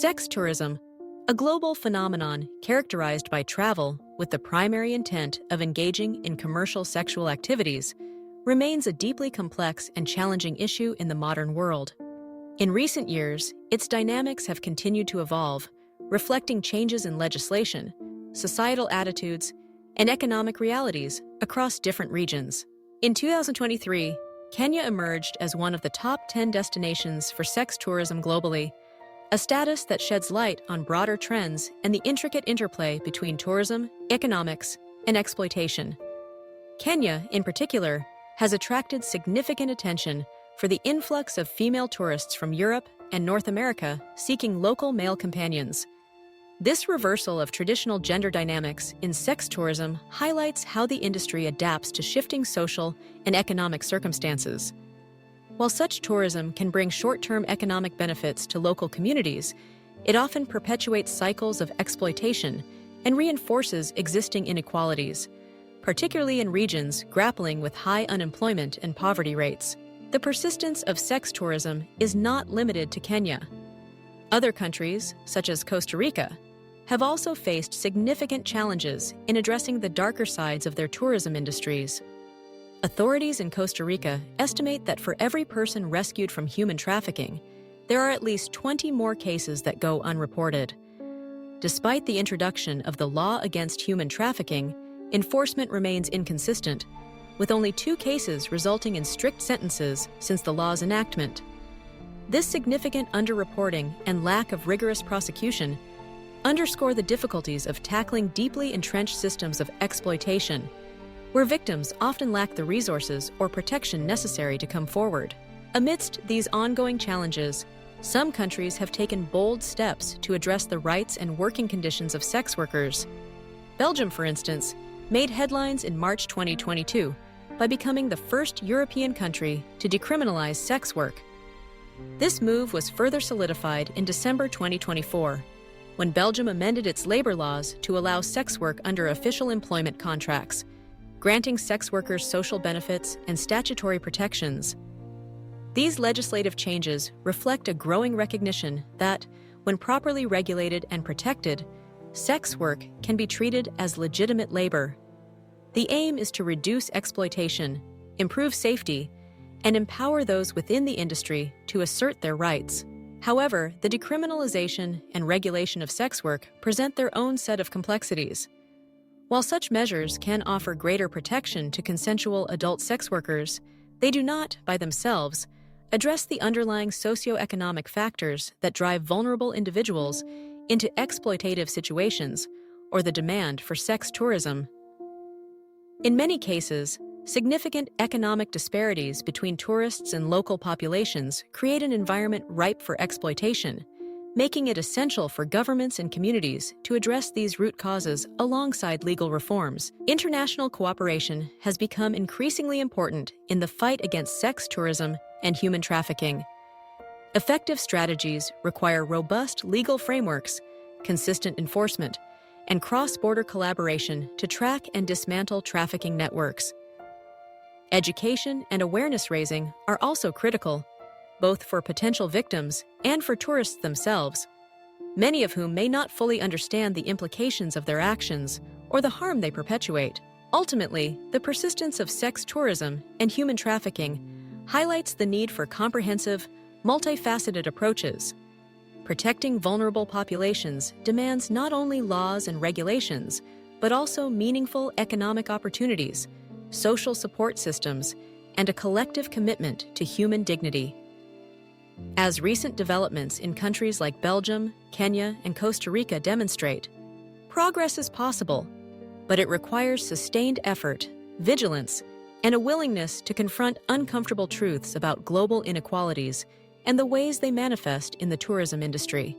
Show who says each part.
Speaker 1: Sex tourism, a global phenomenon characterized by travel with the primary intent of engaging in commercial sexual activities, remains a deeply complex and challenging issue in the modern world. In recent years, its dynamics have continued to evolve, reflecting changes in legislation, societal attitudes, and economic realities across different regions. In 2023, Kenya emerged as one of the top 10 destinations for sex tourism globally, a status that sheds light on broader trends and the intricate interplay between tourism, economics, and exploitation. Kenya, in particular, has attracted significant attention for the influx of female tourists from Europe and North America seeking local male companions. This reversal of traditional gender dynamics in sex tourism highlights how the industry adapts to shifting social and economic circumstances. While such tourism can bring short-term economic benefits to local communities, it often perpetuates cycles of exploitation and reinforces existing inequalities, particularly in regions grappling with high unemployment and poverty rates. The persistence of sex tourism is not limited to Kenya. Other countries, such as Costa Rica, have also faced significant challenges in addressing the darker sides of their tourism industries. Authorities in Costa Rica estimate that for every person rescued from human trafficking, there are at least 20 more cases that go unreported. Despite the introduction of the law against human trafficking, enforcement remains inconsistent, with only 2 cases resulting in strict sentences since the law's enactment. This significant underreporting and lack of rigorous prosecution underscore the difficulties of tackling deeply entrenched systems of exploitation, where victims often lack the resources or protection necessary to come forward. Amidst these ongoing challenges, some countries have taken bold steps to address the rights and working conditions of sex workers. Belgium, for instance, made headlines in March 2022 by becoming the first European country to decriminalize sex work. This move was further solidified in December 2024, when Belgium amended its labor laws to allow sex work under official employment contracts, granting sex workers social benefits and statutory protections. These legislative changes reflect a growing recognition that, when properly regulated and protected, sex work can be treated as legitimate labor. The aim is to reduce exploitation, improve safety, and empower those within the industry to assert their rights. However, the decriminalization and regulation of sex work present their own set of complexities. While such measures can offer greater protection to consensual adult sex workers, they do not, by themselves, address the underlying socioeconomic factors that drive vulnerable individuals into exploitative situations or the demand for sex tourism. In many cases, significant economic disparities between tourists and local populations create an environment ripe for exploitation, making it essential for governments and communities to address these root causes alongside legal reforms. International cooperation has become increasingly important in the fight against sex tourism and human trafficking. Effective strategies require robust legal frameworks, consistent enforcement, and cross-border collaboration to track and dismantle trafficking networks. Education and awareness raising are also critical, both for potential victims and for tourists themselves, many of whom may not fully understand the implications of their actions or the harm they perpetuate. Ultimately, the persistence of sex tourism and human trafficking highlights the need for comprehensive, multifaceted approaches. Protecting vulnerable populations demands not only laws and regulations, but also meaningful economic opportunities, social support systems, and a collective commitment to human dignity. As recent developments in countries like Belgium, Kenya, and Costa Rica demonstrate, progress is possible, but it requires sustained effort, vigilance, and a willingness to confront uncomfortable truths about global inequalities and the ways they manifest in the tourism industry.